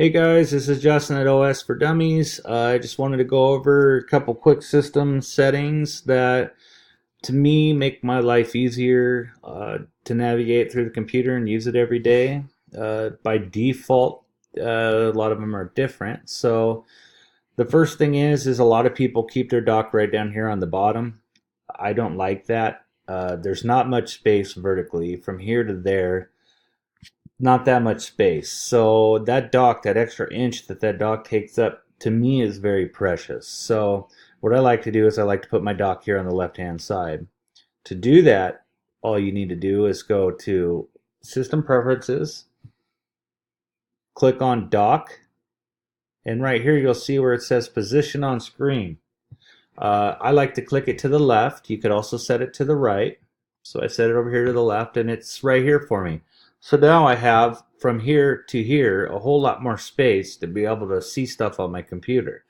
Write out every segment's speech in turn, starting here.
Hey guys, this is Justin at OS for Dummies. I just wanted to go over a couple quick system settings that to me make my life easier to navigate through the computer and use it every day. By default, a lot of them are different. So the first thing is a lot of people keep their dock right down here on the bottom. I don't like that. There's not much space vertically from here to there, not that much space. So that dock, that extra inch that dock takes up, to me is very precious. So what I like to do is I like to put my dock here on the left hand side. To do that, all you need to do is go to System Preferences, click on Dock, and right here you'll see where it says Position on Screen. I like to click it to the left. You could also set it to the right. So I set it over here to the left and it's right here for me. So now I have from here to here a whole lot more space to be able to see stuff on my computer.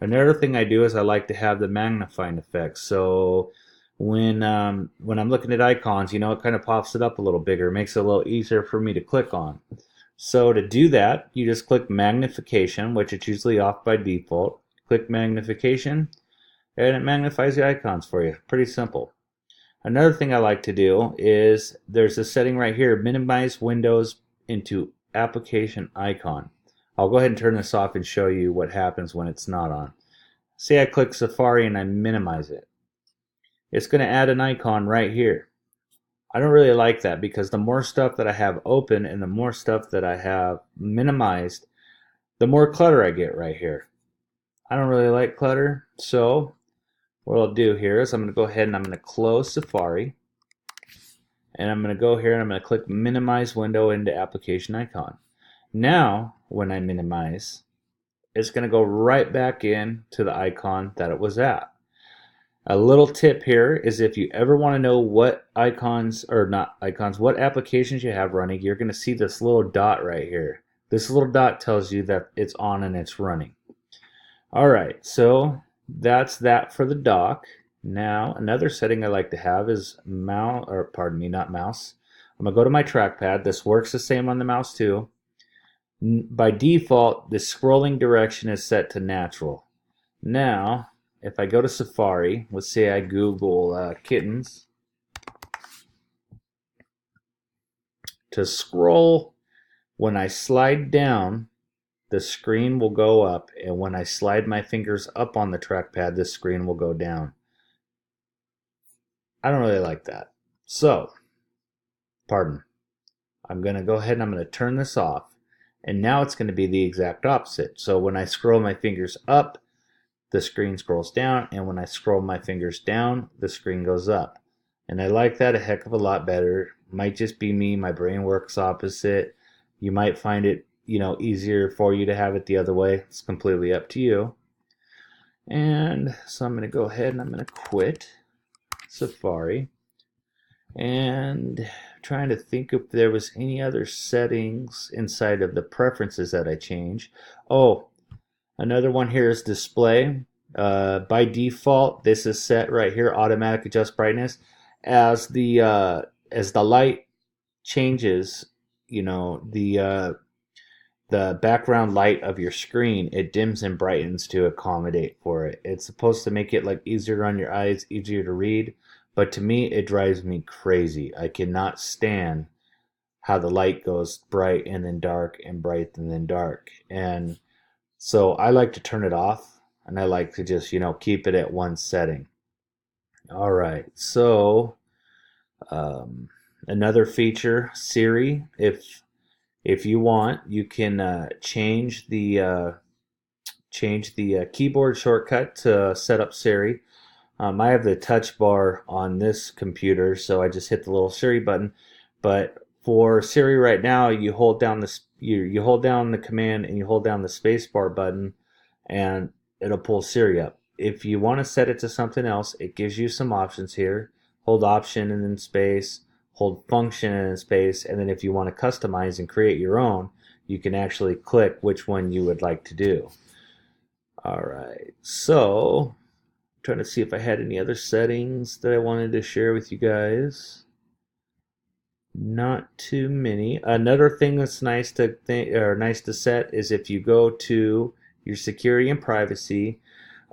Another thing I do is I like to have the magnifying effect. So when I'm looking at icons, it kind of pops it up a little bigger, makes it a little easier for me to click on. So to do that, you just click magnification, which is usually off by default. Click magnification, and it magnifies the icons for you. Pretty simple. Another thing I like to do is there's a setting right here, minimize windows into application icon. I'll go ahead and turn this off and show you what happens when it's not on. Say I click Safari and I minimize it. It's going to add an icon right here. I don't really like that because the more stuff that I have open and the more stuff that I have minimized, the more clutter I get right here. I don't really like clutter, so what I'll do here is I'm going to go ahead and I'm going to close Safari, and I'm going to go here and I'm going to click minimize window into application icon. Now when I minimize, it's going to go right back in to the icon that it was at. A little tip here is if you ever want to know what icons, or not icons, what applications you have running, you're going to see this little dot right here. This little dot tells you that it's on and it's running. Alright, so that's that for the dock. Now, another setting I like to have is mouse, or pardon me, not mouse. I'm going to go to my trackpad. This works the same on the mouse too. By default, the scrolling direction is set to natural. Now, if I go to Safari, let's say I Google kittens. To scroll, when I slide down, the screen will go up, and when I slide my fingers up on the trackpad, the screen will go down. I don't really like that. So, pardon. I'm going to go ahead and I'm going to turn this off, and now it's going to be the exact opposite. So when I scroll my fingers up, the screen scrolls down, and when I scroll my fingers down, the screen goes up. And I like that a heck of a lot better. Might just be me, my brain works opposite. You might find it, easier for you to have it the other way. It's completely up to you. And so I'm going to go ahead and I'm going to quit Safari. And trying to think if there was any other settings inside of the preferences that I change. Oh, another one here is display. By default, this is set right here, automatic adjust brightness. As the light changes, the background light of your screen, it dims and brightens to accommodate for it. It's supposed to make it like easier on your eyes, easier to read, but to me it drives me crazy. I cannot stand how the light goes bright and then dark and bright and then dark. And so I like to turn it off, and I like to just, keep it at one setting. All right, so another feature, Siri, if you want, you can change the keyboard shortcut to set up Siri. I have the touch bar on this computer, so I just hit the little Siri button. But for Siri right now, you hold down you hold down the command and you hold down the space bar button, and it'll pull Siri up. If you want to set it to something else, it gives you some options here. Hold Option and then space, hold Function and then space, and then if you want to customize and create your own, you can actually click which one you would like to do. Alright, so I'm trying to see if I had any other settings that I wanted to share with you guys. Not too many. Another thing that's nice to nice to set is if you go to your security and privacy,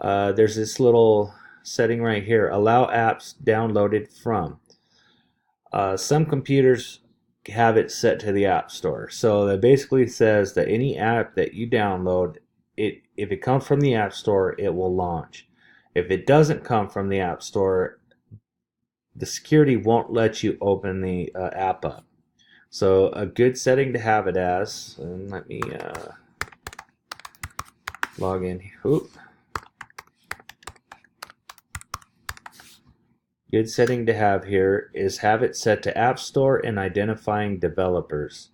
there's this little setting right here: allow apps downloaded from. Some computers have it set to the App Store, so that basically says that any app that you download, if it comes from the App Store, it will launch. If it doesn't come from the App Store, the security won't let you open the app up. So a good setting to have it as, and let me log in. Oop. Good setting to have here is have it set to App Store and identifying developers.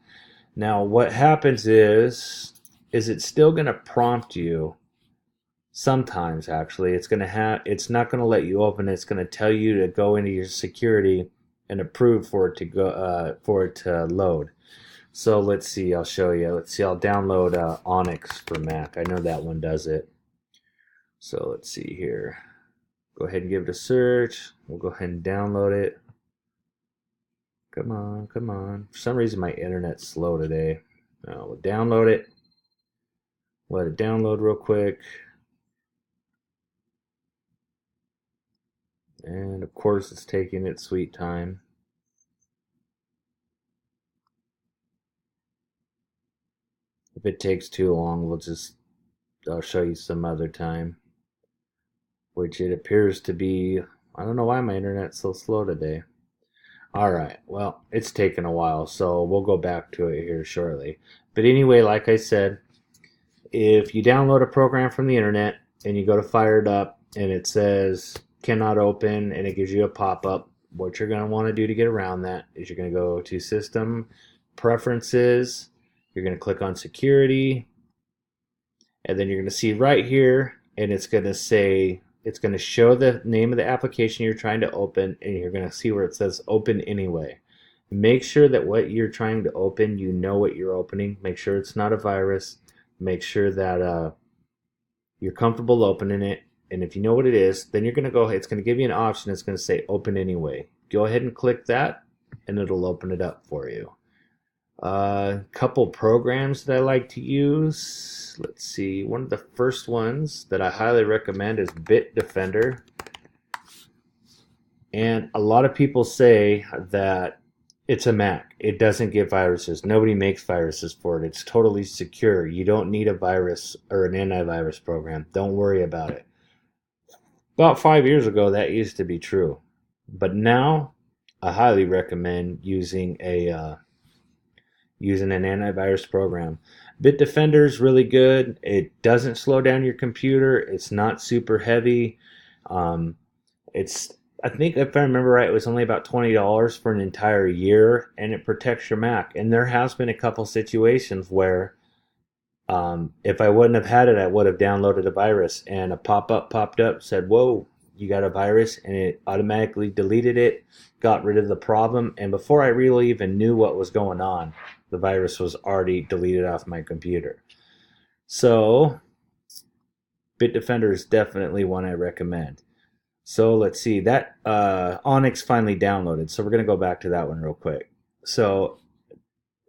Now what happens is it's still going to prompt you sometimes. Actually, it's not going to let you open it. It's going to tell you to go into your security and approve for it to go for it to load. So let's see, I'll show you. Let's see, I'll download Onyx for Mac. I know that one does it. So let's see here. Go ahead and give it a search. We'll go ahead and download it. Come on, come on. For some reason my internet's slow today. We'll download it. Let it download real quick. And of course it's taking its sweet time. If it takes too long, I'll show you some other time. Which it appears to be, I don't know why my internet's so slow today. Alright, well, it's taken a while, so we'll go back to it here shortly. But anyway, like I said, if you download a program from the internet and you go to fire it up and it says cannot open and it gives you a pop-up, what you're going to want to do to get around that is you're going to go to System Preferences, you're going to click on Security, and then you're going to see right here, and it's going to say, it's going to show the name of the application you're trying to open, and you're going to see where it says Open Anyway. Make sure that what you're trying to open, you know what you're opening. Make sure it's not a virus. Make sure that you're comfortable opening it. And if you know what it is, then you're going to go ahead. It's going to give you an option. It's going to say Open Anyway. Go ahead and click that, and it'll open it up for you. Couple programs that I like to use. Let's see. One of the first ones that I highly recommend is Bitdefender. And a lot of people say that it's a Mac. It doesn't get viruses. Nobody makes viruses for it. It's totally secure. You don't need a virus or an antivirus program. Don't worry about it. About 5 years ago, that used to be true. But now, I highly recommend using an antivirus program. Bitdefender is really good. It doesn't slow down your computer. It's not super heavy. I think if I remember right, it was only about $20 for an entire year, and it protects your Mac. And there has been a couple situations where if I wouldn't have had it, I would have downloaded a virus, and a pop-up popped up, said, "Whoa, you got a virus," and it automatically deleted it, got rid of the problem, and before I really even knew what was going on, the virus was already deleted off my computer. So, Bitdefender is definitely one I recommend. So let's see, that Onyx finally downloaded, so we're going to go back to that one real quick. So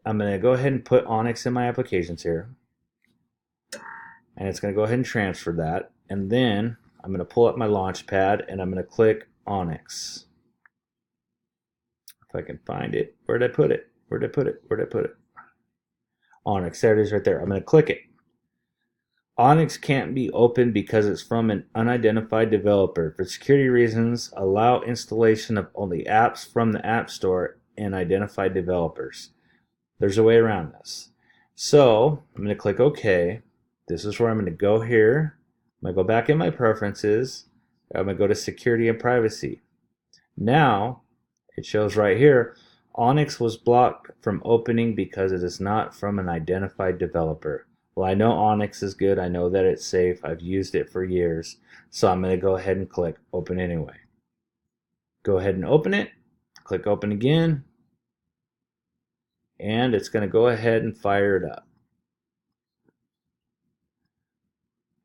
I'm going to go ahead and put Onyx in my applications here, and it's going to go ahead and transfer that, and then I'm going to pull up my launch pad and I'm going to click Onyx. If I can find it. Where did I put it? Where did I put it? Where did I put it? Onyx, there it is right there. I'm going to click it. Onyx can't be opened because it's from an unidentified developer. For security reasons, allow installation of only apps from the App Store and identified developers. There's a way around this. So I'm going to click OK. This is where I'm going to go here. I'm going to go back in my preferences. I'm going to go to security and privacy. Now it shows right here, Onyx was blocked from opening because it is not from an identified developer. Well, I know Onyx is good. I know that it's safe. I've used it for years. So I'm going to go ahead and click Open Anyway. Go ahead and open it. Click Open again. And it's going to go ahead and fire it up.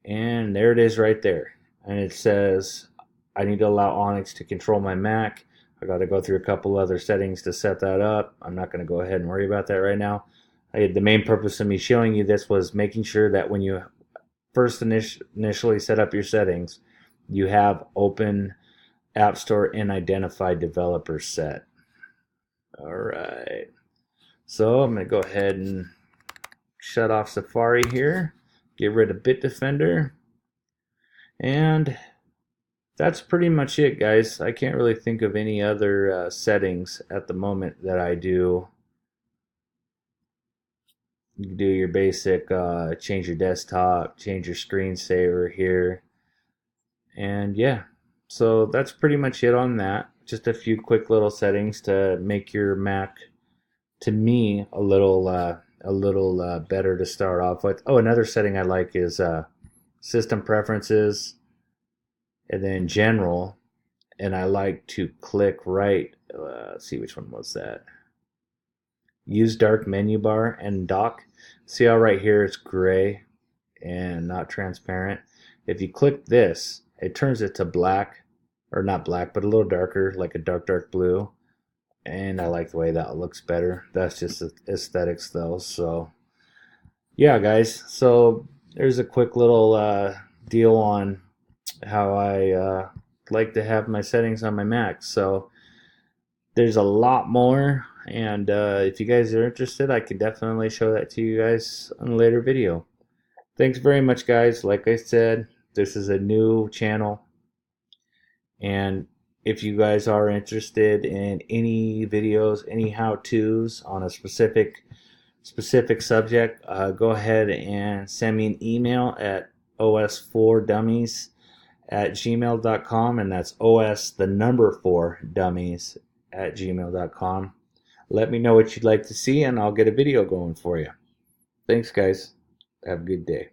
And there it is right there. And it says, I need to allow Onyx to control my Mac. I got to go through a couple other settings to set that up. I'm not going to go ahead and worry about that right now. The main purpose of me showing you this was making sure that when you first initially set up your settings, you have Open App Store and Identified Developer set. All right. So I'm going to go ahead and shut off Safari here, get rid of Bitdefender, and that's pretty much it, guys. I can't really think of any other settings at the moment that I do. You can do your basic change your desktop, change your screensaver here, and yeah. So that's pretty much it on that. Just a few quick little settings to make your Mac, to me, a little better to start off with. Oh, another setting I like is system preferences, and then general, and I like to click right. Let's see, which one was that? Use dark menu bar and dock. See how right here it's gray and not transparent? If you click this, it turns it to black, or not black, but a little darker, like a dark blue. And I like the way that looks better. That's just aesthetics though. So yeah, guys, so there's a quick little deal on how I like to have my settings on my Mac. So there's a lot more, and if you guys are interested, I can definitely show that to you guys in a later video. Thanks very much, guys. Like I said, this is a new channel, and if you guys are interested in any videos, any how-tos on a specific subject, go ahead and send me an email at os4dummies@gmail.com, and that's os the number 4 dummies@gmail.com. Let me know what you'd like to see, and I'll get a video going for you. Thanks, guys. Have a good day.